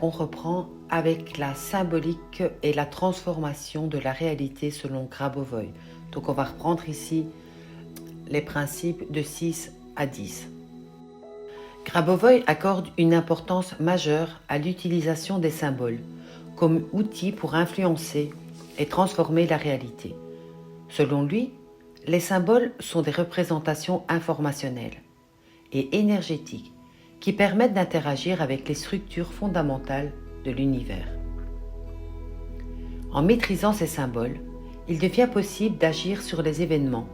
on reprend avec la symbolique et la transformation de la réalité selon Grabovoi. Donc on va reprendre ici les principes de 6 à 10. Grabovoi accorde une importance majeure à l'utilisation des symboles comme outil pour influencer et transformer la réalité. Selon lui, les symboles sont des représentations informationnelles et énergétiques qui permettent d'interagir avec les structures fondamentales de l'univers. En maîtrisant ces symboles, il devient possible d'agir sur les événements,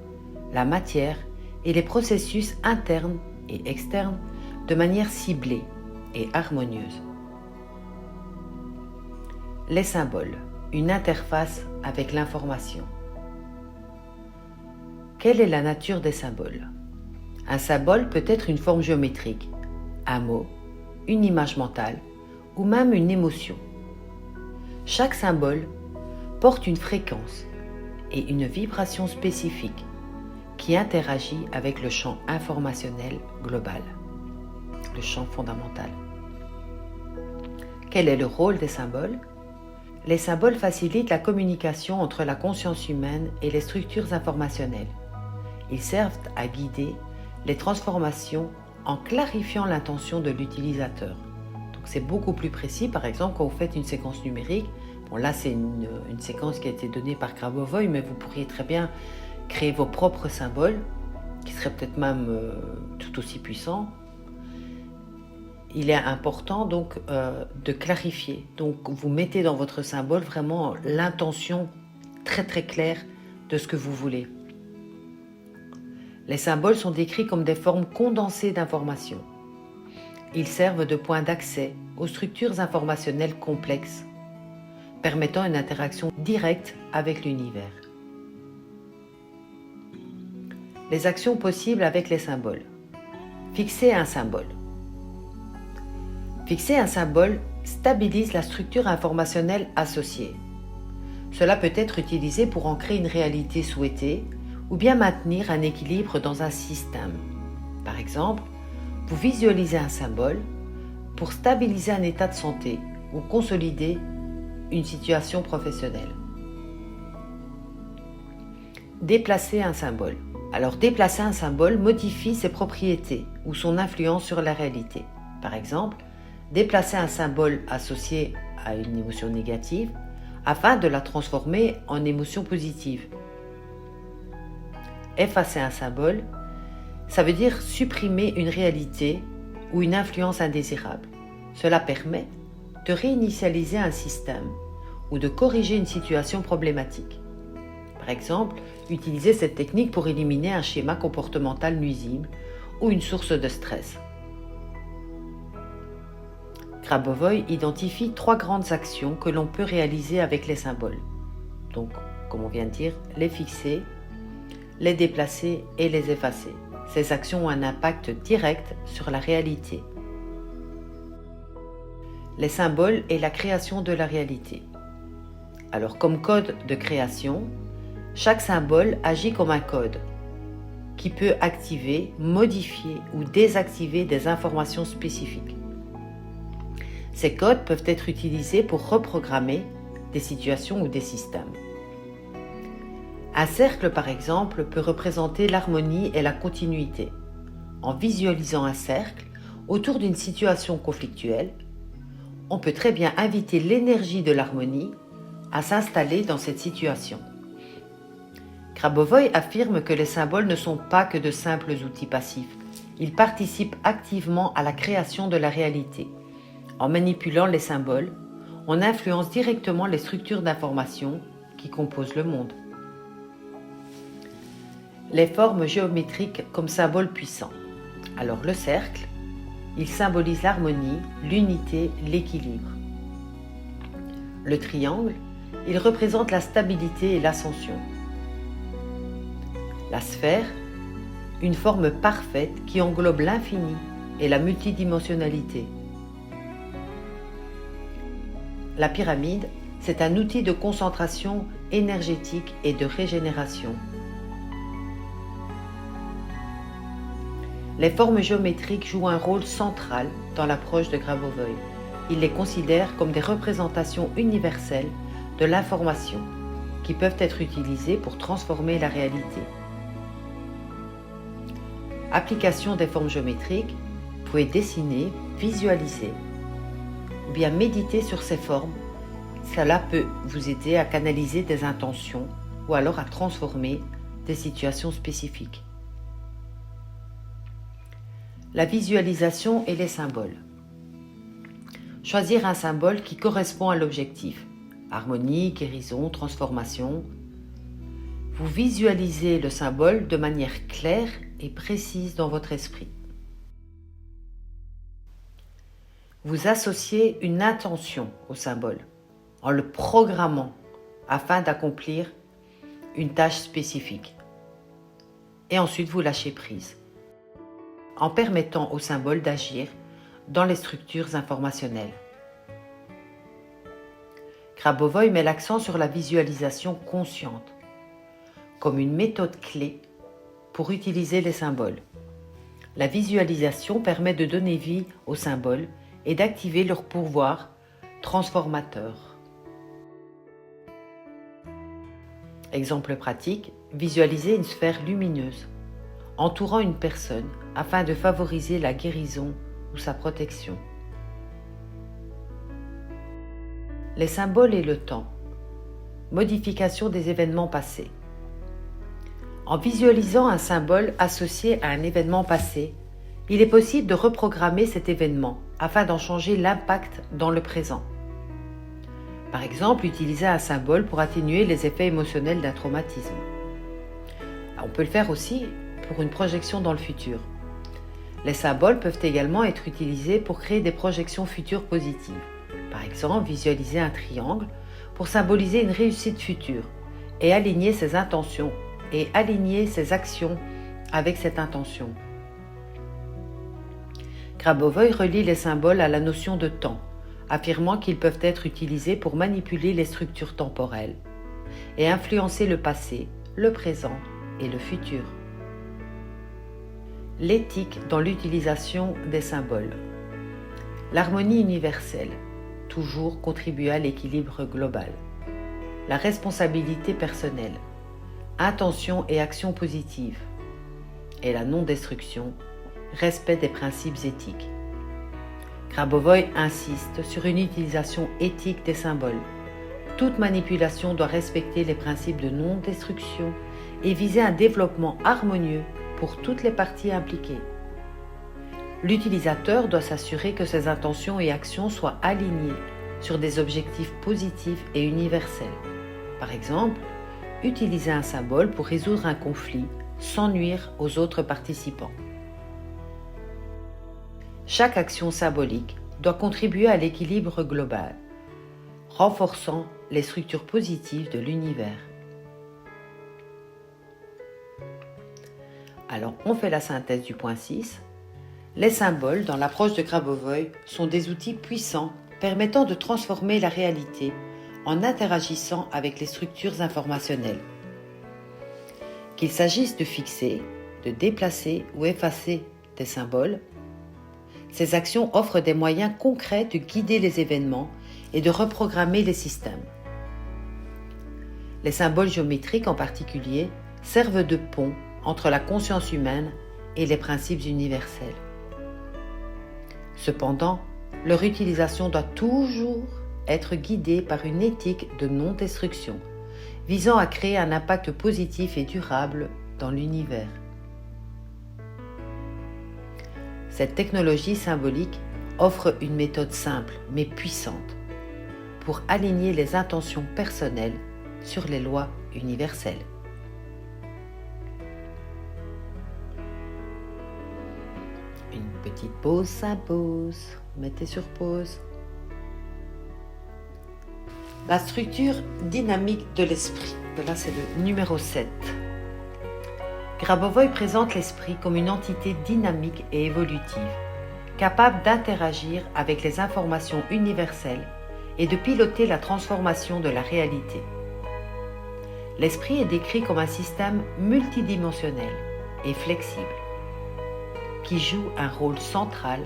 la matière et les processus internes et externes de manière ciblée et harmonieuse. Les symboles, une interface avec l'information. Quelle est la nature des symboles? Un symbole peut être une forme géométrique, un mot, une image mentale ou même une émotion. Chaque symbole porte une fréquence et une vibration spécifique qui interagit avec le champ informationnel global, le champ fondamental. Quel est le rôle des symboles? Les symboles facilitent la communication entre la conscience humaine et les structures informationnelles. Ils servent à guider les transformations en clarifiant l'intention de l'utilisateur. Donc c'est beaucoup plus précis, par exemple quand vous faites une séquence numérique, bon là c'est une séquence qui a été donnée par Grabovoi, mais vous pourriez très bien créer vos propres symboles, qui seraient peut-être même tout aussi puissants. Il est important donc de clarifier. Donc vous mettez dans votre symbole vraiment l'intention très très claire de ce que vous voulez. Les symboles sont décrits comme des formes condensées d'informations. Ils servent de point d'accès aux structures informationnelles complexes, permettant une interaction directe avec l'univers. Les actions possibles avec les symboles. Fixer un symbole. Fixer un symbole stabilise la structure informationnelle associée. Cela peut être utilisé pour ancrer une réalité souhaitée ou bien maintenir un équilibre dans un système. Par exemple, vous visualisez un symbole pour stabiliser un état de santé ou consolider une situation professionnelle. Déplacer un symbole. Alors, déplacer un symbole modifie ses propriétés ou son influence sur la réalité. Par exemple, déplacer un symbole associé à une émotion négative afin de la transformer en émotion positive. Effacer un symbole, ça veut dire supprimer une réalité ou une influence indésirable. Cela permet de réinitialiser un système ou de corriger une situation problématique. Par exemple, utiliser cette technique pour éliminer un schéma comportemental nuisible ou une source de stress. Grabovoi identifie 3 grandes actions que l'on peut réaliser avec les symboles. Donc, comme on vient de dire, les fixer, les déplacer et les effacer. Ces actions ont un impact direct sur la réalité. Les symboles et la création de la réalité. Alors, comme code de création, chaque symbole agit comme un code qui peut activer, modifier ou désactiver des informations spécifiques. Ces codes peuvent être utilisés pour reprogrammer des situations ou des systèmes. Un cercle, par exemple, peut représenter l'harmonie et la continuité. En visualisant un cercle autour d'une situation conflictuelle, on peut très bien inviter l'énergie de l'harmonie à s'installer dans cette situation. Grabovoi affirme que les symboles ne sont pas que de simples outils passifs. Ils participent activement à la création de la réalité. En manipulant les symboles, on influence directement les structures d'information qui composent le monde. Les formes géométriques comme symboles puissants. Alors le cercle, il symbolise l'harmonie, l'unité, l'équilibre. Le triangle, il représente la stabilité et l'ascension. La sphère, une forme parfaite qui englobe l'infini et la multidimensionnalité. La pyramide, c'est un outil de concentration énergétique et de régénération. Les formes géométriques jouent un rôle central dans l'approche de Grabovoi. il les considère comme des représentations universelles de l'information qui peuvent être utilisées pour transformer la réalité. Application des formes géométriques, vous pouvez dessiner, visualiser ou bien méditer sur ces formes. Cela peut vous aider à canaliser des intentions ou alors à transformer des situations spécifiques. La visualisation et les symboles. Choisir un symbole qui correspond à l'objectif. Harmonie, guérison, transformation. Vous visualisez le symbole de manière claire et précise dans votre esprit. Vous associez une intention au symbole en le programmant afin d'accomplir une tâche spécifique. Et ensuite, vous lâchez prise en permettant au symbole d'agir dans les structures informationnelles. Grabovoi met l'accent sur la visualisation consciente comme une méthode clé pour utiliser les symboles. La visualisation permet de donner vie aux symboles et d'activer leur pouvoir transformateur. Exemple pratique, visualiser une sphère lumineuse entourant une personne afin de favoriser la guérison ou sa protection. Les symboles et le temps. Modification des événements passés. En visualisant un symbole associé à un événement passé, il est possible de reprogrammer cet événement afin d'en changer l'impact dans le présent. Par exemple, utiliser un symbole pour atténuer les effets émotionnels d'un traumatisme. On peut le faire aussi pour une projection dans le futur. Les symboles peuvent également être utilisés pour créer des projections futures positives. Par exemple, visualiser un triangle pour symboliser une réussite future et aligner ses intentions et aligner ses actions avec cette intention. Grabovoi relie les symboles à la notion de temps, affirmant qu'ils peuvent être utilisés pour manipuler les structures temporelles et influencer le passé, le présent et le futur. L'éthique dans l'utilisation des symboles. L'harmonie universelle, toujours contribuer à l'équilibre global. La responsabilité personnelle, intention et action positive. Et la non-destruction, respect des principes éthiques. Grabovoi insiste sur une utilisation éthique des symboles. Toute manipulation doit respecter les principes de non-destruction et viser un développement harmonieux pour toutes les parties impliquées. L'utilisateur doit s'assurer que ses intentions et actions soient alignées sur des objectifs positifs et universels. Par exemple, utiliser un symbole pour résoudre un conflit sans nuire aux autres participants. Chaque action symbolique doit contribuer à l'équilibre global, renforçant les structures positives de l'univers. Alors, on fait la synthèse du point 6. Les symboles, dans l'approche de Grabovoi, sont des outils puissants permettant de transformer la réalité en interagissant avec les structures informationnelles. Qu'il s'agisse de fixer, de déplacer ou effacer des symboles, ces actions offrent des moyens concrets de guider les événements et de reprogrammer les systèmes. Les symboles géométriques en particulier servent de pont entre la conscience humaine et les principes universels. Cependant, leur utilisation doit toujours être guidée par une éthique de non-destruction, visant à créer un impact positif et durable dans l'univers. Cette technologie symbolique offre une méthode simple mais puissante pour aligner les intentions personnelles sur les lois universelles. Une petite pause s'impose. Mettez sur pause. La structure dynamique de l'esprit. Là, c'est le numéro 7. Grabovoi présente l'esprit comme une entité dynamique et évolutive, capable d'interagir avec les informations universelles et de piloter la transformation de la réalité. L'esprit est décrit comme un système multidimensionnel et flexible, qui joue un rôle central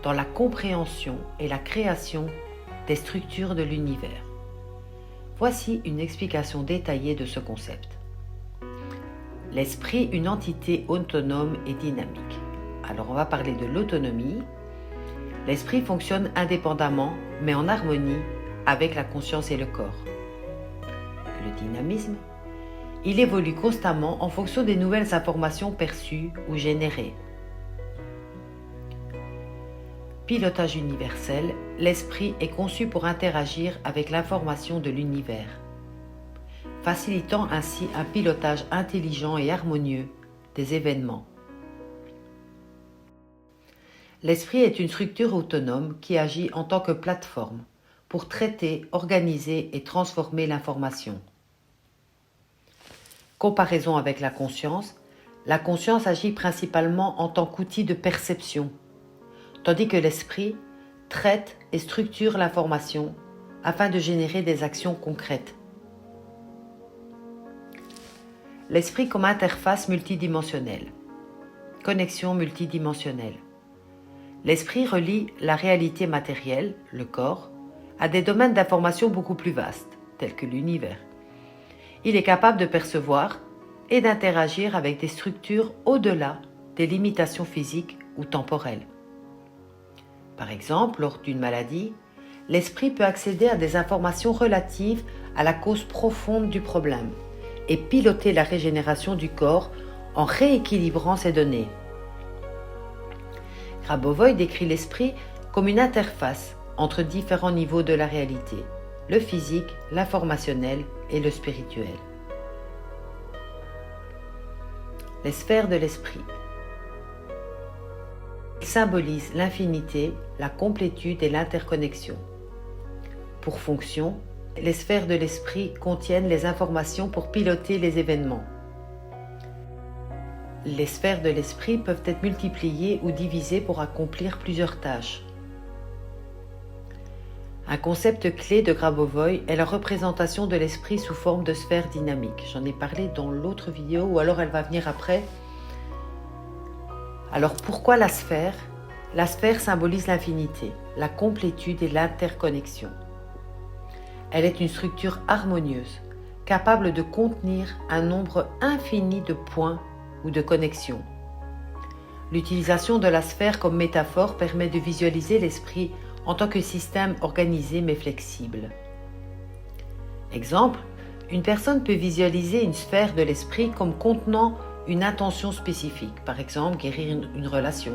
dans la compréhension et la création des structures de l'univers. Voici une explication détaillée de ce concept. L'esprit, une entité autonome et dynamique. Alors on va parler de l'autonomie. L'esprit fonctionne indépendamment, mais en harmonie avec la conscience et le corps. Le dynamisme, il évolue constamment en fonction des nouvelles informations perçues ou générées. Pilotage universel, l'esprit est conçu pour interagir avec l'information de l'univers, facilitant ainsi un pilotage intelligent et harmonieux des événements. L'esprit est une structure autonome qui agit en tant que plateforme pour traiter, organiser et transformer l'information. Comparaison avec la conscience agit principalement en tant qu'outil de perception, tandis que l'esprit traite et structure l'information afin de générer des actions concrètes. L'esprit comme interface multidimensionnelle. Connexion multidimensionnelle. L'esprit relie la réalité matérielle, le corps, à des domaines d'information beaucoup plus vastes, tels que l'univers. Il est capable de percevoir et d'interagir avec des structures au-delà des limitations physiques ou temporelles. Par exemple, lors d'une maladie, l'esprit peut accéder à des informations relatives à la cause profonde du problème et piloter la régénération du corps en rééquilibrant ces données. Grabovoi décrit l'esprit comme une interface entre différents niveaux de la réalité, le physique, l'informationnel et le spirituel. Les sphères de l'esprit. Il symbolise l'infinité, la complétude et l'interconnexion. Pour fonction, les sphères de l'esprit contiennent les informations pour piloter les événements. Les sphères de l'esprit peuvent être multipliées ou divisées pour accomplir plusieurs tâches. Un concept clé de Grabovoi est la représentation de l'esprit sous forme de sphère dynamique. J'en ai parlé dans l'autre vidéo ou alors elle va venir après. Alors pourquoi la sphère ? La sphère symbolise l'infinité, la complétude et l'interconnexion. Elle est une structure harmonieuse, capable de contenir un nombre infini de points ou de connexions. L'utilisation de la sphère comme métaphore permet de visualiser l'esprit en tant que système organisé mais flexible. Exemple, une personne peut visualiser une sphère de l'esprit comme contenant une intention spécifique, par exemple guérir une relation.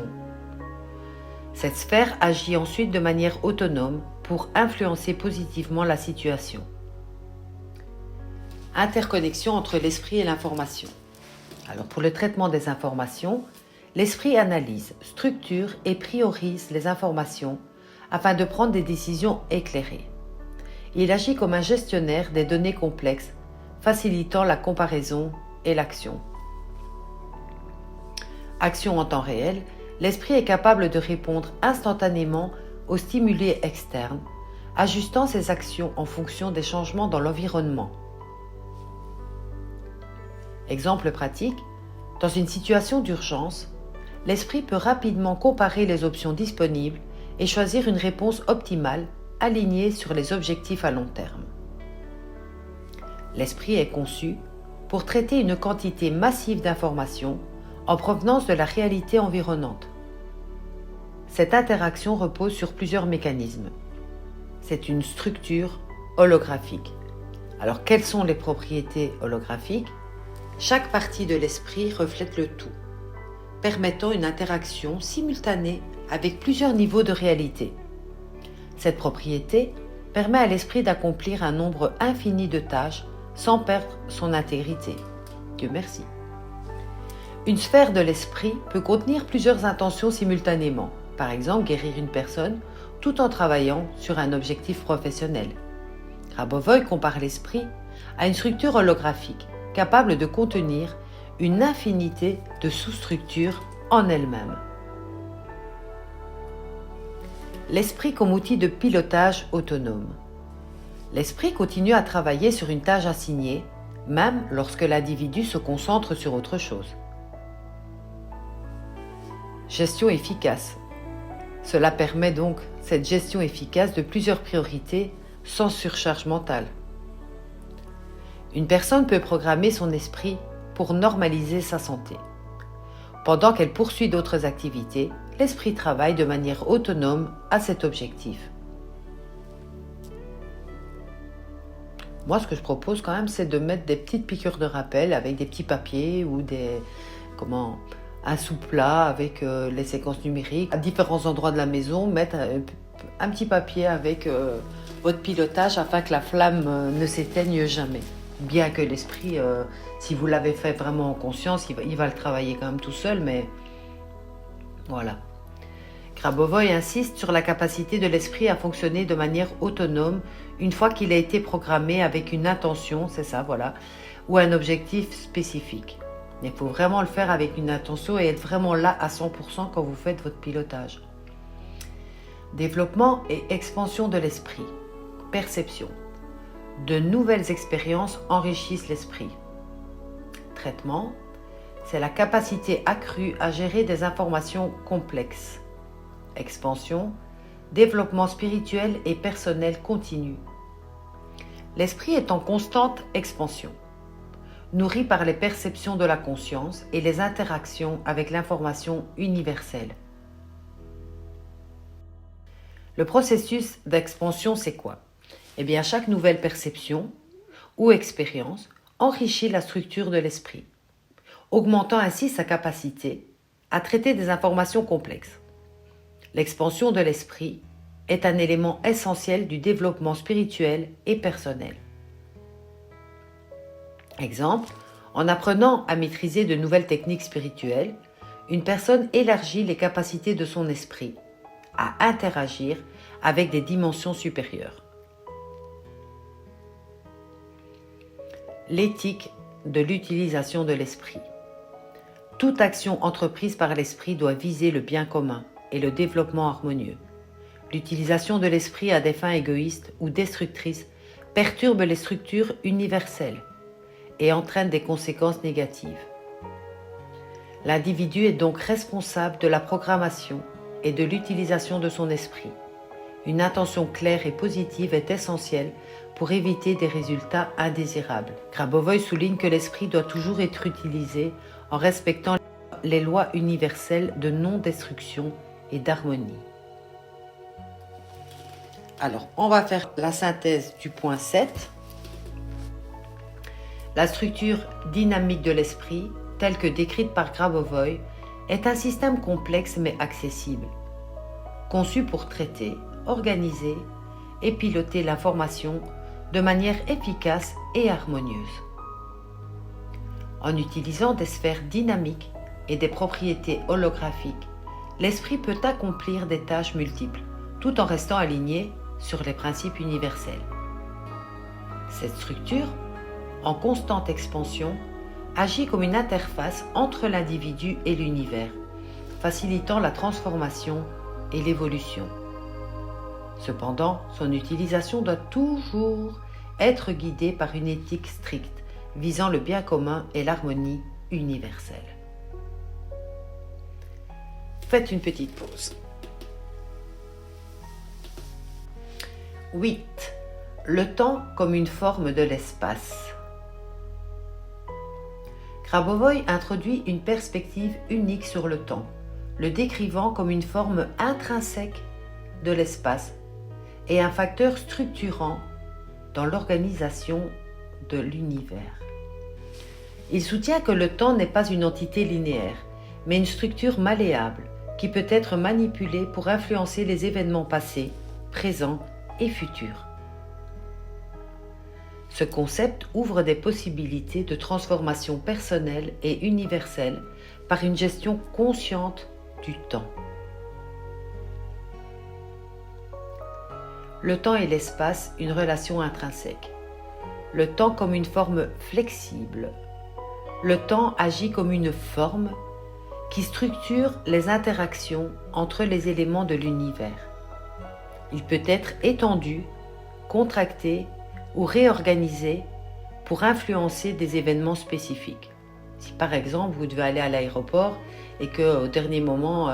Cette sphère agit ensuite de manière autonome pour influencer positivement la situation. Interconnexion entre l'esprit et l'information. Alors pour le traitement des informations, l'esprit analyse, structure et priorise les informations afin de prendre des décisions éclairées. Il agit comme un gestionnaire des données complexes, facilitant la comparaison et l'action. Action en temps réel, l'esprit est capable de répondre instantanément aux stimuli externes, ajustant ses actions en fonction des changements dans l'environnement. Exemple pratique, dans une situation d'urgence, l'esprit peut rapidement comparer les options disponibles et choisir une réponse optimale alignée sur les objectifs à long terme. L'esprit est conçu pour traiter une quantité massive d'informations en provenance de la réalité environnante. Cette interaction repose sur plusieurs mécanismes. C'est une structure holographique. Alors, quelles sont les propriétés holographiques ? Chaque partie de l'esprit reflète le tout, permettant une interaction simultanée avec plusieurs niveaux de réalité. Cette propriété permet à l'esprit d'accomplir un nombre infini de tâches sans perdre son intégrité. Dieu merci. Une sphère de l'esprit peut contenir plusieurs intentions simultanément, par exemple guérir une personne tout en travaillant sur un objectif professionnel. Grabovoi compare l'esprit à une structure holographique capable de contenir une infinité de sous-structures en elle-même. L'esprit comme outil de pilotage autonome. L'esprit continue à travailler sur une tâche assignée, même lorsque l'individu se concentre sur autre chose. Gestion efficace. Cela permet donc cette gestion efficace de plusieurs priorités sans surcharge mentale. Une personne peut programmer son esprit pour normaliser sa santé. Pendant qu'elle poursuit d'autres activités, l'esprit travaille de manière autonome à cet objectif. Moi, ce que je propose quand même, c'est de mettre des petites piqûres de rappel avec des petits papiers ou un sous-plat avec les séquences numériques. À différents endroits de la maison, mettre un petit papier avec votre pilotage afin que la flamme ne s'éteigne jamais. Bien que l'esprit, si vous l'avez fait vraiment en conscience, il va le travailler quand même tout seul, mais voilà. Grabovoi insiste sur la capacité de l'esprit à fonctionner de manière autonome une fois qu'il a été programmé avec une intention, c'est ça, voilà, ou un objectif spécifique. Il faut vraiment le faire avec une intention et être vraiment là à 100% quand vous faites votre pilotage. Développement et expansion de l'esprit. Perception. De nouvelles expériences enrichissent l'esprit. Traitement. C'est la capacité accrue à gérer des informations complexes. Expansion. Développement spirituel et personnel continu. L'esprit est en constante expansion, nourri par les perceptions de la conscience et les interactions avec l'information universelle. Le processus d'expansion, c'est quoi ? Eh bien, chaque nouvelle perception ou expérience enrichit la structure de l'esprit, augmentant ainsi sa capacité à traiter des informations complexes. L'expansion de l'esprit est un élément essentiel du développement spirituel et personnel. Exemple, en apprenant à maîtriser de nouvelles techniques spirituelles, une personne élargit les capacités de son esprit à interagir avec des dimensions supérieures. L'éthique de l'utilisation de l'esprit. Toute action entreprise par l'esprit doit viser le bien commun et le développement harmonieux. L'utilisation de l'esprit à des fins égoïstes ou destructrices perturbe les structures universelles et entraîne des conséquences négatives. L'individu est donc responsable de la programmation et de l'utilisation de son esprit. Une intention claire et positive est essentielle pour éviter des résultats indésirables. Grabovoi souligne que l'esprit doit toujours être utilisé en respectant les lois universelles de non-destruction et d'harmonie. Alors, on va faire la synthèse du point 7. La structure dynamique de l'esprit, telle que décrite par Grabovoi, est un système complexe mais accessible, conçu pour traiter, organiser et piloter l'information de manière efficace et harmonieuse. En utilisant des sphères dynamiques et des propriétés holographiques, l'esprit peut accomplir des tâches multiples, tout en restant aligné sur les principes universels. Cette structure, en constante expansion, agit comme une interface entre l'individu et l'univers, facilitant la transformation et l'évolution. Cependant, son utilisation doit toujours être guidée par une éthique stricte, visant le bien commun et l'harmonie universelle. Faites une petite pause. 8. Le temps comme une forme de l'espace. Grabovoi introduit une perspective unique sur le temps, le décrivant comme une forme intrinsèque de l'espace et un facteur structurant dans l'organisation de l'univers. Il soutient que le temps n'est pas une entité linéaire, mais une structure malléable qui peut être manipulée pour influencer les événements passés, présents et futurs. Ce concept ouvre des possibilités de transformation personnelle et universelle par une gestion consciente du temps. Le temps et l'espace, une relation intrinsèque. Le temps comme une forme flexible. Le temps agit comme une forme qui structure les interactions entre les éléments de l'univers. Il peut être étendu, contracté ou réorganisé pour influencer des événements spécifiques. Si par exemple vous devez aller à l'aéroport et qu'au dernier moment,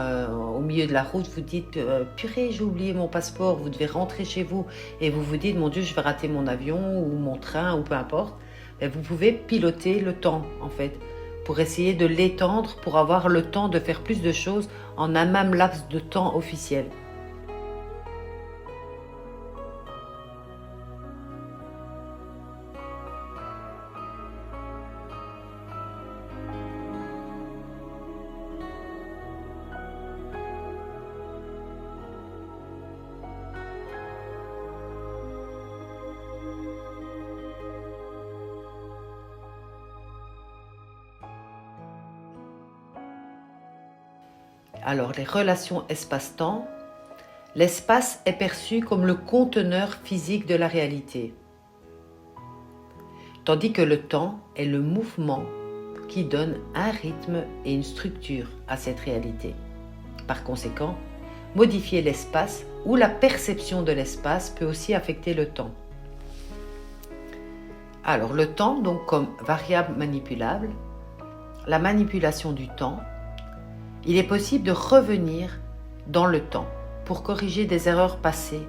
au milieu de la route, vous dites purée, j'ai oublié mon passeport, vous devez rentrer chez vous et vous vous dites mon Dieu, je vais rater mon avion ou mon train ou peu importe, ben, vous pouvez piloter le temps en fait pour essayer de l'étendre, pour avoir le temps de faire plus de choses en un même laps de temps officiel. Alors, les relations espace-temps. L'espace est perçu comme le conteneur physique de la réalité, tandis que le temps est le mouvement qui donne un rythme et une structure à cette réalité. Par conséquent, modifier l'espace ou la perception de l'espace peut aussi affecter le temps. Alors, le temps, donc comme variable manipulable, la manipulation du temps, il est possible de revenir dans le temps pour corriger des erreurs passées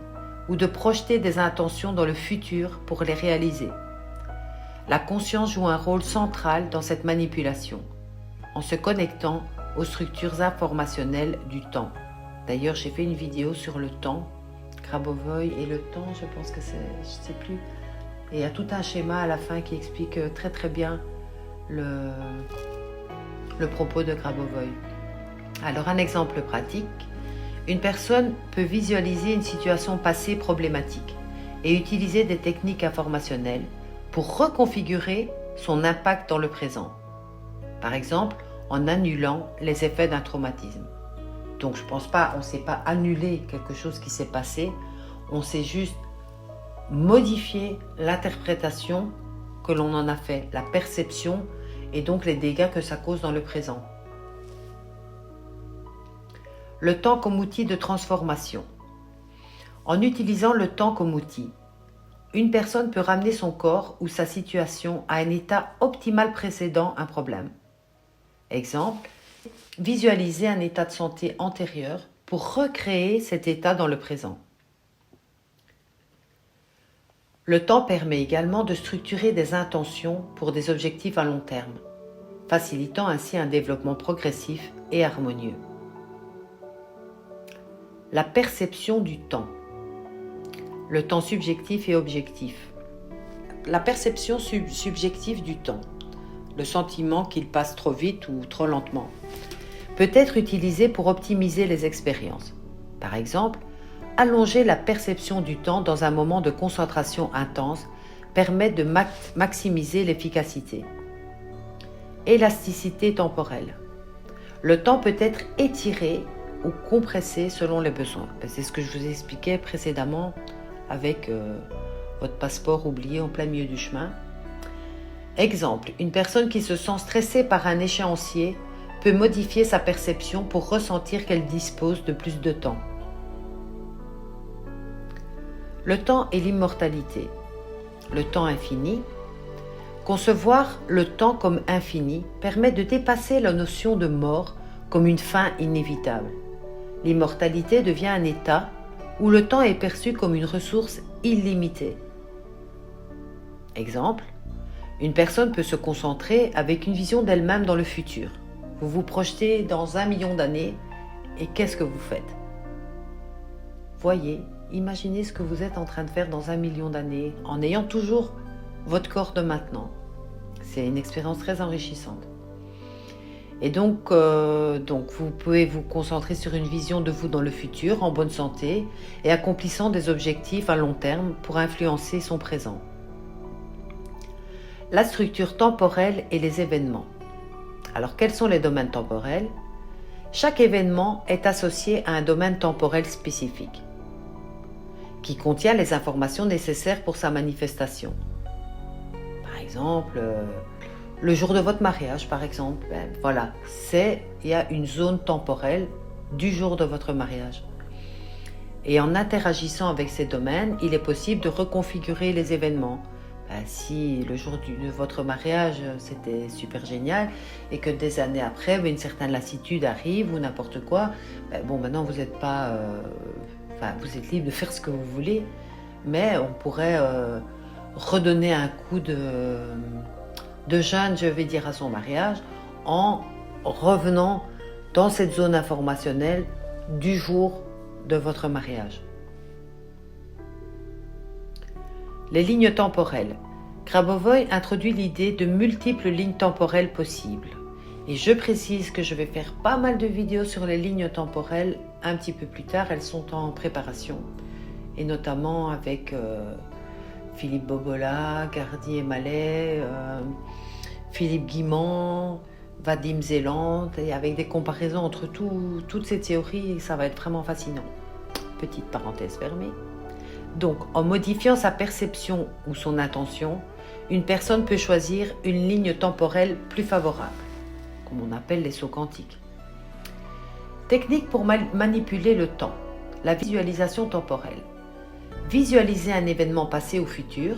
ou de projeter des intentions dans le futur pour les réaliser. La conscience joue un rôle central dans cette manipulation, en se connectant aux structures informationnelles du temps. D'ailleurs, j'ai fait une vidéo sur le temps, Grabovoi et le temps, je pense que c'est, je ne sais plus. Et il y a tout un schéma à la fin qui explique très très bien le propos de Grabovoi. Alors un exemple pratique, une personne peut visualiser une situation passée problématique et utiliser des techniques informationnelles pour reconfigurer son impact dans le présent. Par exemple, en annulant les effets d'un traumatisme. Donc je pense pas, on ne sait pas annuler quelque chose qui s'est passé, on sait juste modifier l'interprétation que l'on en a fait, la perception et donc les dégâts que ça cause dans le présent. Le temps comme outil de transformation. En utilisant le temps comme outil, une personne peut ramener son corps ou sa situation à un état optimal précédent un problème. Exemple, visualiser un état de santé antérieur pour recréer cet état dans le présent. Le temps permet également de structurer des intentions pour des objectifs à long terme, facilitant ainsi un développement progressif et harmonieux. La perception du temps. Le temps subjectif et objectif. La perception subjective du temps, le sentiment qu'il passe trop vite ou trop lentement, peut être utilisé pour optimiser les expériences. Par exemple, allonger la perception du temps dans un moment de concentration intense permet de maximiser l'efficacité. Élasticité temporelle. Le temps peut être étiré ou compressé selon les besoins. C'est ce que je vous expliquais précédemment avec votre passeport oublié en plein milieu du chemin. Exemple, une personne qui se sent stressée par un échéancier peut modifier sa perception pour ressentir qu'elle dispose de plus de temps. Le temps et l'immortalité. Le temps infini. Concevoir le temps comme infini permet de dépasser la notion de mort comme une fin inévitable. L'immortalité devient un état où le temps est perçu comme une ressource illimitée. Exemple, une personne peut se concentrer avec une vision d'elle-même dans le futur. Vous vous projetez dans 1 million d'années et qu'est-ce que vous faites? Voyez, imaginez ce que vous êtes en train de faire dans 1 million d'années en ayant toujours votre corps de maintenant. C'est une expérience très enrichissante. Et donc vous pouvez vous concentrer sur une vision de vous dans le futur, en bonne santé et accomplissant des objectifs à long terme pour influencer son présent. La structure temporelle et les événements. Alors, quels sont les domaines temporels? Chaque événement est associé à un domaine temporel spécifique qui contient les informations nécessaires pour sa manifestation. Par exemple, le jour de votre mariage, par exemple, voilà, il y a une zone temporelle du jour de votre mariage. Et en interagissant avec ces domaines, il est possible de reconfigurer les événements. Si le jour de votre mariage, c'était super génial et que des années après, une certaine lassitude arrive ou n'importe quoi, maintenant vous n'êtes pas... vous êtes libre de faire ce que vous voulez, mais on pourrait redonner un coup de jeûne, je vais dire, à son mariage en revenant dans cette zone informationnelle du jour de votre mariage. Les lignes temporelles. Grabovoi introduit l'idée de multiples lignes temporelles possibles. Et je précise que je vais faire pas mal de vidéos sur les lignes temporelles un petit peu plus tard. Elles sont en préparation. Et notamment avec Philippe Bobola, Gardy Mallet, Philippe Guimand, Vadim Zeland, et avec des comparaisons entre toutes ces théories, ça va être vraiment fascinant. Petite parenthèse fermée. Donc, en modifiant sa perception ou son intention, une personne peut choisir une ligne temporelle plus favorable, comme on appelle les sauts quantiques. Technique pour manipuler le temps, la visualisation temporelle. Visualiser un événement passé ou futur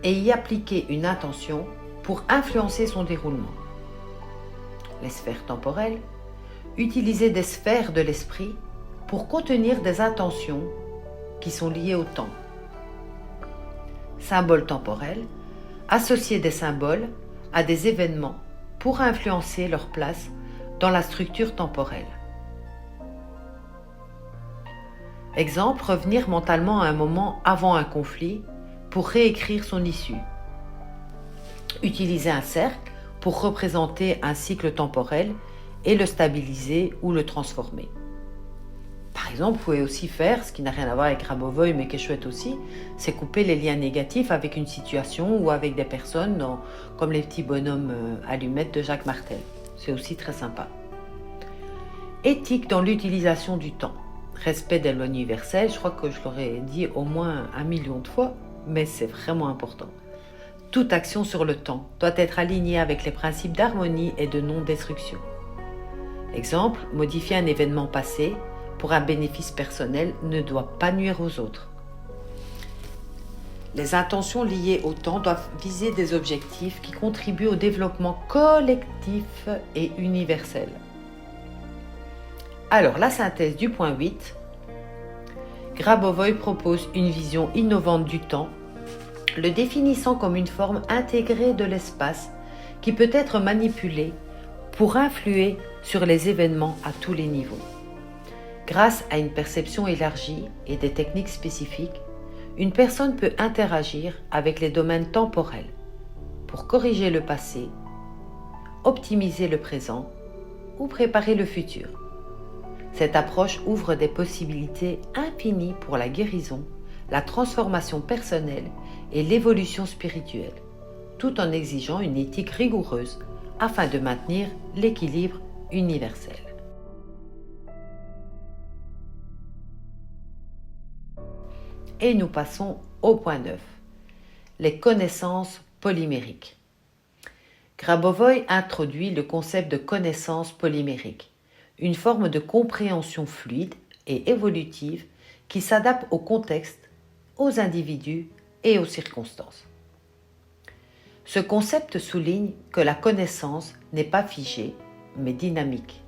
et y appliquer une intention pour influencer son déroulement. Les sphères temporelles. Utiliser des sphères de l'esprit pour contenir des intentions qui sont liées au temps. Symboles temporels. Associer des symboles à des événements pour influencer leur place dans la structure temporelle. Exemple, revenir mentalement à un moment avant un conflit pour réécrire son issue. Utiliser un cercle pour représenter un cycle temporel et le stabiliser ou le transformer. Par exemple, vous pouvez aussi faire, ce qui n'a rien à voir avec Grabovoi mais qui est chouette aussi, c'est couper les liens négatifs avec une situation ou avec des personnes, comme les petits bonhommes allumettes de Jacques Martel. C'est aussi très sympa. Éthique dans l'utilisation du temps. Respect des lois universelles, je crois que je l'aurais dit au moins 1 million de fois, mais c'est vraiment important. Toute action sur le temps doit être alignée avec les principes d'harmonie et de non-destruction. Exemple, modifier un événement passé pour un bénéfice personnel ne doit pas nuire aux autres. Les intentions liées au temps doivent viser des objectifs qui contribuent au développement collectif et universel. Alors, la synthèse du point 8. Grabovoi propose une vision innovante du temps, le définissant comme une forme intégrée de l'espace qui peut être manipulée pour influer sur les événements à tous les niveaux. Grâce à une perception élargie et des techniques spécifiques, une personne peut interagir avec les domaines temporels pour corriger le passé, optimiser le présent ou préparer le futur. Cette approche ouvre des possibilités infinies pour la guérison, la transformation personnelle et l'évolution spirituelle, tout en exigeant une éthique rigoureuse afin de maintenir l'équilibre universel. Et nous passons au point 9, les connaissances polymériques. Grabovoi introduit le concept de connaissance polymérique, une forme de compréhension fluide et évolutive qui s'adapte au contexte, aux individus et aux circonstances. Ce concept souligne que la connaissance n'est pas figée, mais dynamique,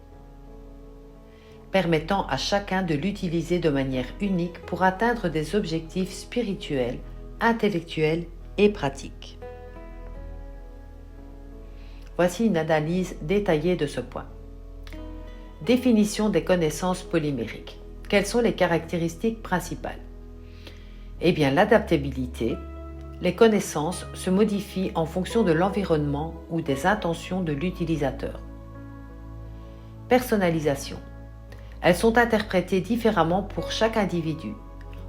permettant à chacun de l'utiliser de manière unique pour atteindre des objectifs spirituels, intellectuels et pratiques. Voici une analyse détaillée de ce point. Définition des connaissances polymériques. Quelles sont les caractéristiques principales ? L'adaptabilité. Les connaissances se modifient en fonction de l'environnement ou des intentions de l'utilisateur. Personnalisation. Elles sont interprétées différemment pour chaque individu,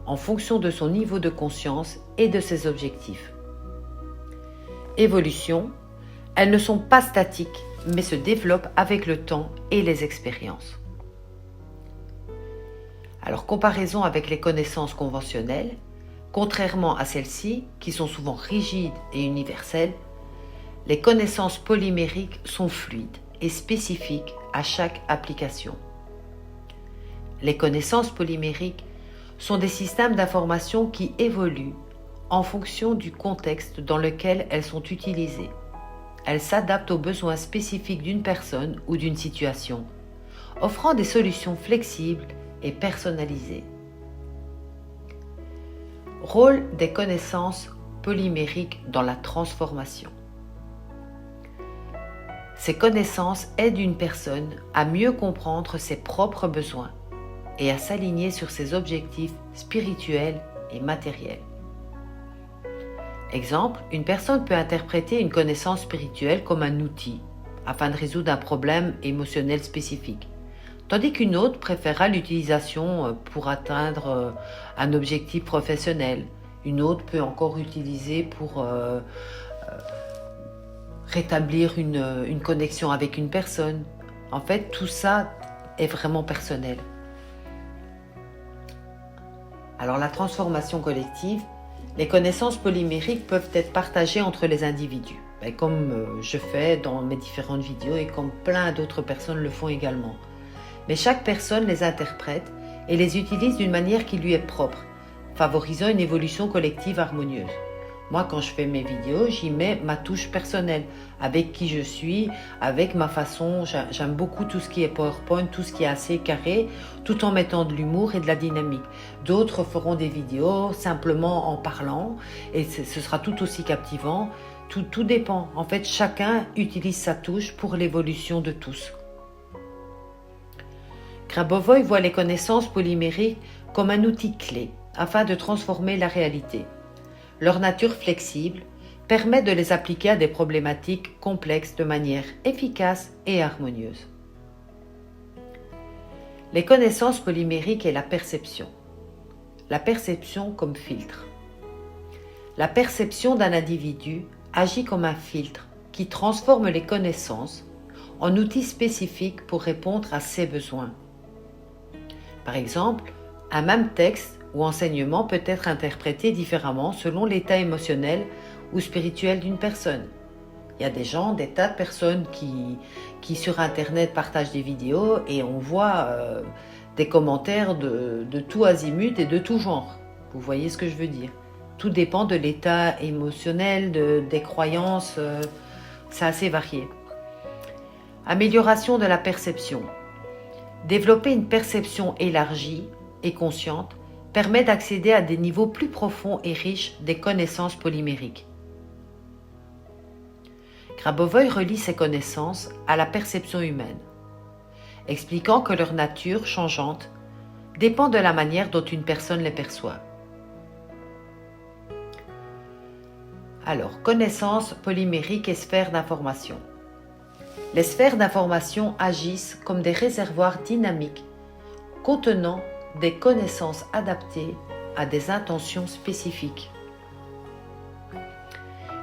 en fonction de son niveau de conscience et de ses objectifs. Évolution. Elles ne sont pas statiques, mais se développent avec le temps et les expériences. Alors, comparaison avec les connaissances conventionnelles, contrairement à celles-ci, qui sont souvent rigides et universelles, les connaissances polymériques sont fluides et spécifiques à chaque application. Les connaissances polymériques sont des systèmes d'information qui évoluent en fonction du contexte dans lequel elles sont utilisées. Elles s'adaptent aux besoins spécifiques d'une personne ou d'une situation, offrant des solutions flexibles et personnalisées. Rôle des connaissances polymériques dans la transformation. Ces connaissances aident une personne à mieux comprendre ses propres besoins et à s'aligner sur ses objectifs spirituels et matériels. Exemple, une personne peut interpréter une connaissance spirituelle comme un outil afin de résoudre un problème émotionnel spécifique, tandis qu'une autre préférera l'utilisation pour atteindre un objectif professionnel. Une autre peut encore l'utiliser pour rétablir une connexion avec une personne. En fait, tout ça est vraiment personnel. Alors, la transformation collective, les connaissances polymériques peuvent être partagées entre les individus, comme je fais dans mes différentes vidéos et comme plein d'autres personnes le font également. Mais chaque personne les interprète et les utilise d'une manière qui lui est propre, favorisant une évolution collective harmonieuse. Moi, quand je fais mes vidéos, j'y mets ma touche personnelle, avec qui je suis, avec ma façon. J'aime beaucoup tout ce qui est PowerPoint, tout ce qui est assez carré, tout en mettant de l'humour et de la dynamique. D'autres feront des vidéos simplement en parlant, et ce sera tout aussi captivant. Tout dépend. En fait, chacun utilise sa touche pour l'évolution de tous. Grabovoi voit les connaissances polymériques comme un outil clé afin de transformer la réalité. Leur nature flexible permet de les appliquer à des problématiques complexes de manière efficace et harmonieuse. Les connaissances polymériques et la perception. La perception comme filtre. La perception d'un individu agit comme un filtre qui transforme les connaissances en outils spécifiques pour répondre à ses besoins. Par exemple, un même texte ou enseignement peut être interprété différemment selon l'état émotionnel ou spirituel d'une personne. Il y a des tas de personnes qui sur Internet partagent des vidéos et on voit des commentaires de tout azimut et de tout genre. Vous voyez ce que je veux dire? Tout dépend de l'état émotionnel, des croyances, c'est assez varié. Amélioration de la perception. Développer une perception élargie et consciente permet d'accéder à des niveaux plus profonds et riches des connaissances polymériques. Grabovoi relie ces connaissances à la perception humaine, expliquant que leur nature changeante dépend de la manière dont une personne les perçoit. Alors, connaissances polymériques et sphères d'information. Les sphères d'information agissent comme des réservoirs dynamiques contenant des connaissances adaptées à des intentions spécifiques.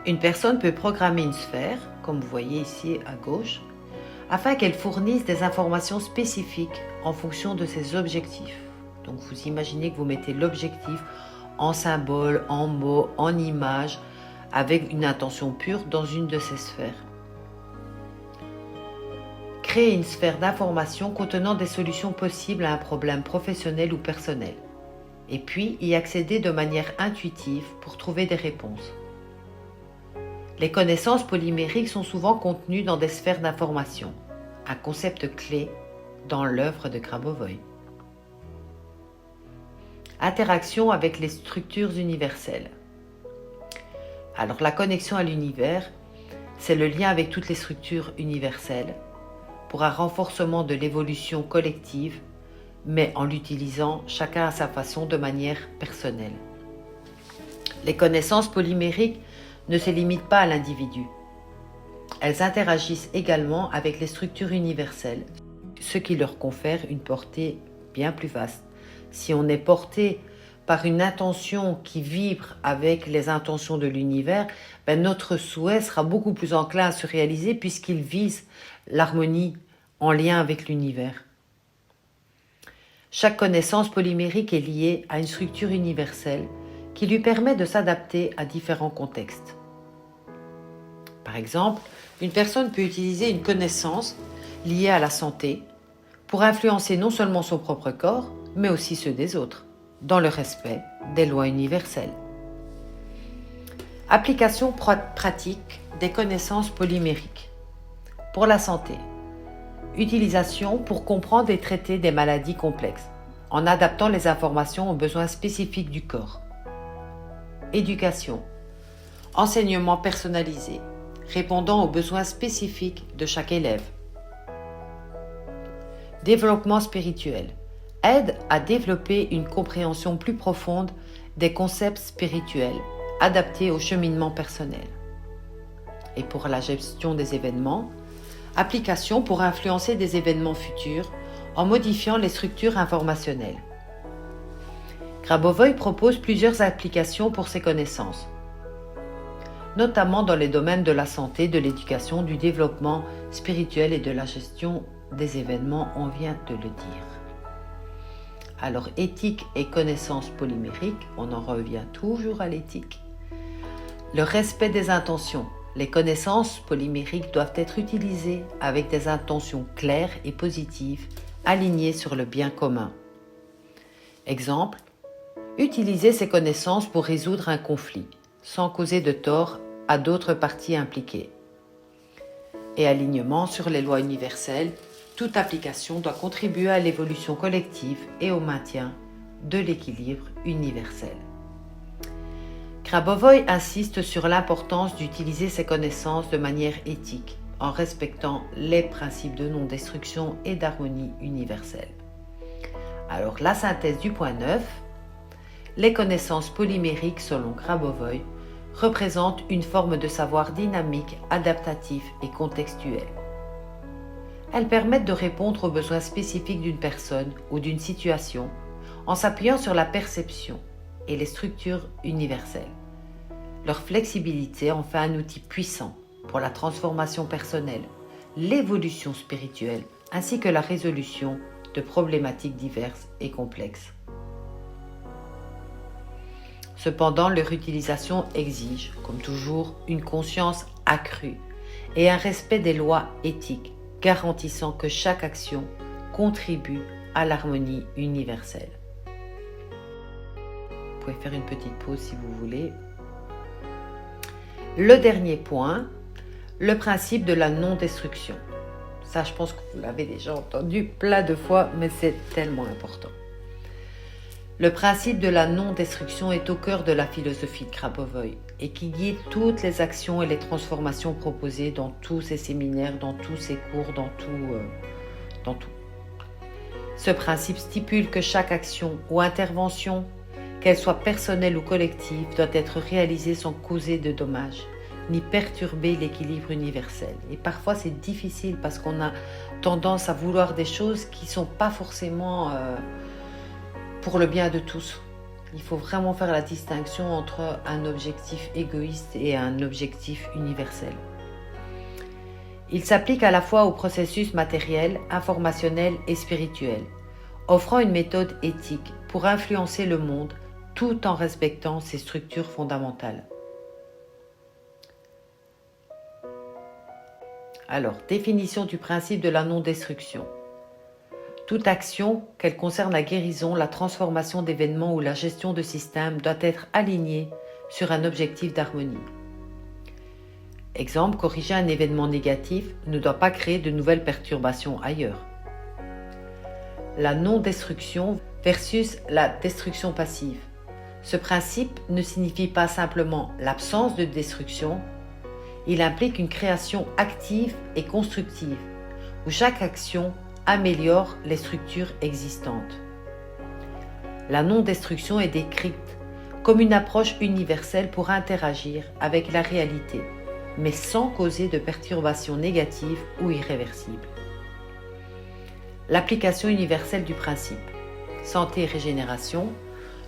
Une personne peut programmer une sphère, comme vous voyez ici à gauche, afin qu'elle fournisse des informations spécifiques en fonction de ses objectifs. Donc vous imaginez que vous mettez l'objectif en symbole, en mots, en images, avec une intention pure dans une de ces sphères. Créer une sphère d'information contenant des solutions possibles à un problème professionnel ou personnel, et puis y accéder de manière intuitive pour trouver des réponses. Les connaissances polymériques sont souvent contenues dans des sphères d'information, un concept clé dans l'œuvre de Grabovoi. Interaction avec les structures universelles. Alors la connexion à l'univers, c'est le lien avec toutes les structures universelles, pour un renforcement de l'évolution collective, mais en l'utilisant chacun à sa façon de manière personnelle. Les connaissances polymériques ne se limitent pas à l'individu. Elles interagissent également avec les structures universelles, ce qui leur confère une portée bien plus vaste. Si on est porté par une intention qui vibre avec les intentions de l'univers, notre souhait sera beaucoup plus enclin à se réaliser puisqu'il vise l'harmonie en lien avec l'univers. Chaque connaissance polymérique est liée à une structure universelle qui lui permet de s'adapter à différents contextes. Par exemple, une personne peut utiliser une connaissance liée à la santé pour influencer non seulement son propre corps, mais aussi ceux des autres, dans le respect des lois universelles. Application pratique des connaissances polymériques. Pour la santé. Utilisation pour comprendre et traiter des maladies complexes, en adaptant les informations aux besoins spécifiques du corps. Éducation. Enseignement personnalisé, répondant aux besoins spécifiques de chaque élève. Développement spirituel. Aide à développer une compréhension plus profonde des concepts spirituels adaptés au cheminement personnel. Et pour la gestion des événements, application pour influencer des événements futurs en modifiant les structures informationnelles. Grabovoi propose plusieurs applications pour ces connaissances, notamment dans les domaines de la santé, de l'éducation, du développement spirituel et de la gestion des événements, on vient de le dire. Alors, éthique et connaissances polymériques, on en revient toujours à l'éthique. Le respect des intentions. Les connaissances polymériques doivent être utilisées avec des intentions claires et positives, alignées sur le bien commun. Exemple, utiliser ces connaissances pour résoudre un conflit, sans causer de tort à d'autres parties impliquées. Et alignement sur les lois universelles, toute application doit contribuer à l'évolution collective et au maintien de l'équilibre universel. Grabovoi insiste sur l'importance d'utiliser ces connaissances de manière éthique, en respectant les principes de non-destruction et d'harmonie universelle. Alors, la synthèse du point 9, les connaissances polymériques, selon Grabovoi, représentent une forme de savoir dynamique, adaptatif et contextuel. Elles permettent de répondre aux besoins spécifiques d'une personne ou d'une situation en s'appuyant sur la perception et les structures universelles. Leur flexibilité en fait un outil puissant pour la transformation personnelle, l'évolution spirituelle ainsi que la résolution de problématiques diverses et complexes. Cependant, leur utilisation exige, comme toujours, une conscience accrue et un respect des lois éthiques, garantissant que chaque action contribue à l'harmonie universelle. Vous pouvez faire une petite pause si vous voulez. Le dernier point, le principe de la non-destruction. Ça, je pense que vous l'avez déjà entendu plein de fois, mais c'est tellement important. Le principe de la non-destruction est au cœur de la philosophie de Grabovoi et qui guide toutes les actions et les transformations proposées dans tous ses séminaires, dans tous ses cours, dans tout. Ce principe stipule que chaque action ou intervention, qu'elle soit personnelle ou collective, doit être réalisée sans causer de dommages, ni perturber l'équilibre universel. Et parfois c'est difficile parce qu'on a tendance à vouloir des choses qui ne sont pas forcément pour le bien de tous. Il faut vraiment faire la distinction entre un objectif égoïste et un objectif universel. Il s'applique à la fois au processus matériel, informationnel et spirituel, offrant une méthode éthique pour influencer le monde tout en respectant ses structures fondamentales. Alors, définition du principe de la non-destruction. Toute action, qu'elle concerne la guérison, la transformation d'événements ou la gestion de systèmes, doit être alignée sur un objectif d'harmonie. Exemple, corriger un événement négatif ne doit pas créer de nouvelles perturbations ailleurs. La non-destruction versus la destruction passive. Ce principe ne signifie pas simplement l'absence de destruction, il implique une création active et constructive, où chaque action améliore les structures existantes. La non-destruction est décrite comme une approche universelle pour interagir avec la réalité, mais sans causer de perturbations négatives ou irréversibles. L'application universelle du principe. Santé et régénération.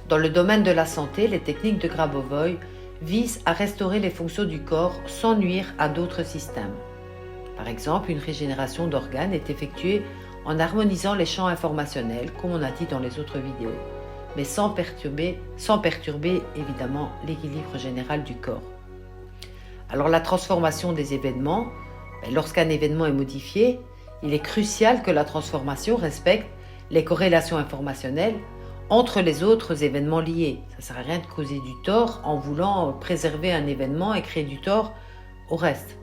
Dans le domaine de la santé, les techniques de Grabovoi visent à restaurer les fonctions du corps sans nuire à d'autres systèmes. Par exemple, une régénération d'organes est effectuée en harmonisant les champs informationnels, comme on a dit dans les autres vidéos, mais sans perturber évidemment l'équilibre général du corps. Alors la transformation des événements, lorsqu'un événement est modifié, il est crucial que la transformation respecte les corrélations informationnelles entre les autres événements liés. Ça ne sert à rien de causer du tort en voulant préserver un événement et créer du tort au reste.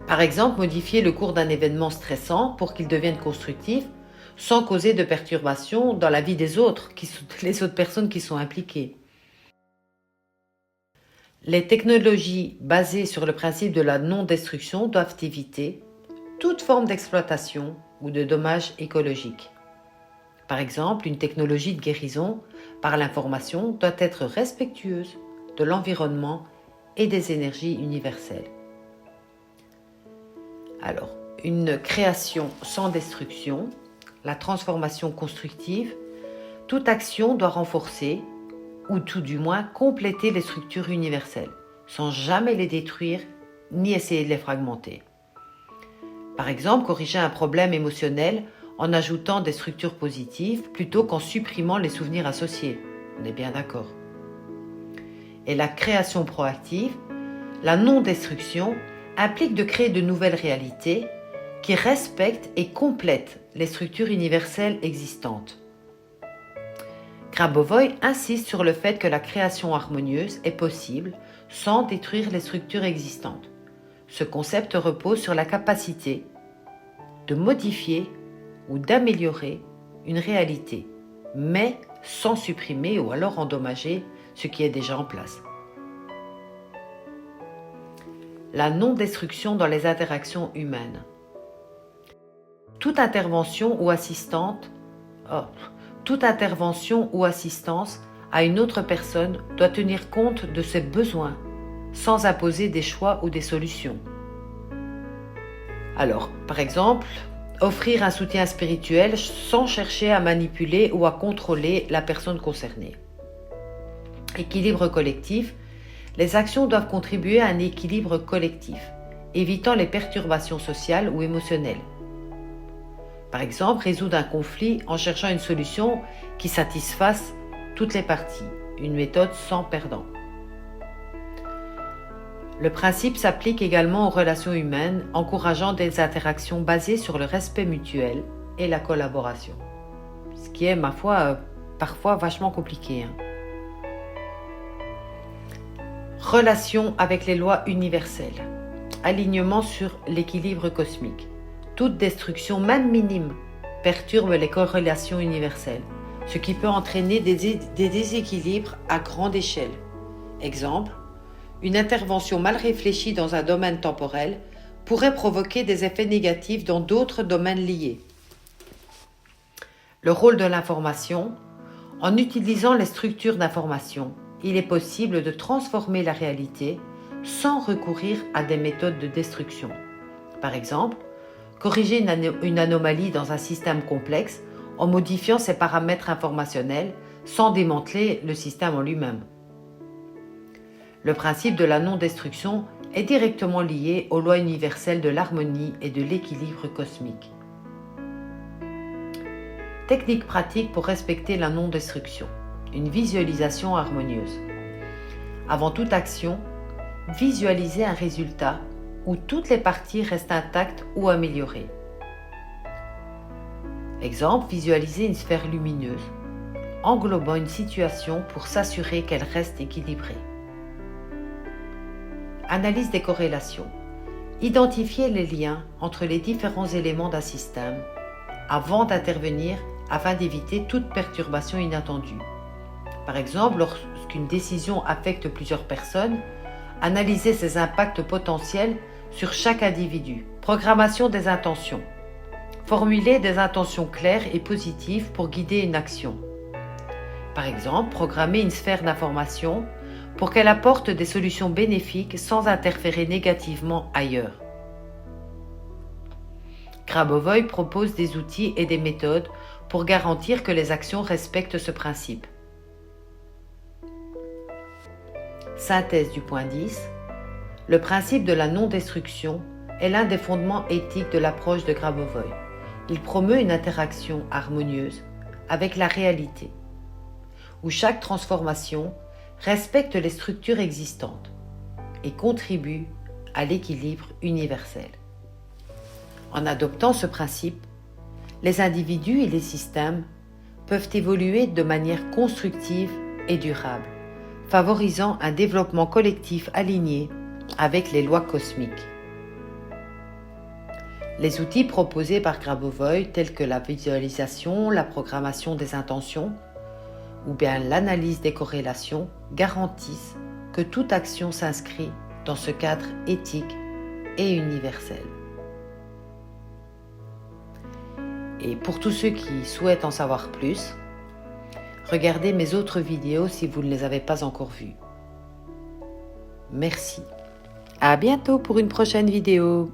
Par exemple, modifier le cours d'un événement stressant pour qu'il devienne constructif sans causer de perturbations dans la vie des autres, les autres personnes qui sont impliquées. Les technologies basées sur le principe de la non-destruction doivent éviter toute forme d'exploitation ou de dommages écologiques. Par exemple, une technologie de guérison par l'information doit être respectueuse de l'environnement et des énergies universelles. Alors, une création sans destruction, la transformation constructive, toute action doit renforcer ou tout du moins compléter les structures universelles, sans jamais les détruire ni essayer de les fragmenter. Par exemple, corriger un problème émotionnel en ajoutant des structures positives plutôt qu'en supprimant les souvenirs associés. On est bien d'accord. Et la création proactive, la non-destruction, implique de créer de nouvelles réalités qui respectent et complètent les structures universelles existantes. Grabovoi insiste sur le fait que la création harmonieuse est possible sans détruire les structures existantes. Ce concept repose sur la capacité de modifier ou d'améliorer une réalité, mais sans supprimer ou alors endommager ce qui est déjà en place. La non-destruction dans les interactions humaines. Toute intervention ou assistance à une autre personne doit tenir compte de ses besoins sans imposer des choix ou des solutions. Alors, par exemple, offrir un soutien spirituel sans chercher à manipuler ou à contrôler la personne concernée. Équilibre collectif. Les actions doivent contribuer à un équilibre collectif, évitant les perturbations sociales ou émotionnelles. Par exemple, résoudre un conflit en cherchant une solution qui satisfasse toutes les parties, une méthode sans perdant. Le principe s'applique également aux relations humaines, encourageant des interactions basées sur le respect mutuel et la collaboration. Ce qui est, ma foi, parfois vachement compliqué. Relation avec les lois universelles. Alignement sur l'équilibre cosmique. Toute destruction, même minime, perturbe les corrélations universelles, ce qui peut entraîner des déséquilibres à grande échelle. Exemple, une intervention mal réfléchie dans un domaine temporel pourrait provoquer des effets négatifs dans d'autres domaines liés. Le rôle de l'information. En utilisant les structures d'information, il est possible de transformer la réalité sans recourir à des méthodes de destruction. Par exemple, corriger une anomalie dans un système complexe en modifiant ses paramètres informationnels sans démanteler le système en lui-même. Le principe de la non-destruction est directement lié aux lois universelles de l'harmonie et de l'équilibre cosmique. Technique pratique pour respecter la non-destruction. Une visualisation harmonieuse. Avant toute action, visualisez un résultat où toutes les parties restent intactes ou améliorées. Exemple, visualisez une sphère lumineuse, englobant une situation pour s'assurer qu'elle reste équilibrée. Analyse des corrélations. Identifiez les liens entre les différents éléments d'un système avant d'intervenir afin d'éviter toute perturbation inattendue. Par exemple, lorsqu'une décision affecte plusieurs personnes, analysez ses impacts potentiels sur chaque individu. Programmation des intentions. Formulez des intentions claires et positives pour guider une action. Par exemple, programmez une sphère d'information pour qu'elle apporte des solutions bénéfiques sans interférer négativement ailleurs. Grabovoi propose des outils et des méthodes pour garantir que les actions respectent ce principe. Synthèse du point 10. Le principe de la non-destruction est l'un des fondements éthiques de l'approche de Grabovoi. Il promeut une interaction harmonieuse avec la réalité, où chaque transformation respecte les structures existantes et contribue à l'équilibre universel. En adoptant ce principe, les individus et les systèmes peuvent évoluer de manière constructive et durable, favorisant un développement collectif aligné avec les lois cosmiques. Les outils proposés par Grabovoi, tels que la visualisation, la programmation des intentions ou bien l'analyse des corrélations, garantissent que toute action s'inscrit dans ce cadre éthique et universel. Et pour tous ceux qui souhaitent en savoir plus, regardez mes autres vidéos si vous ne les avez pas encore vues. Merci. À bientôt pour une prochaine vidéo.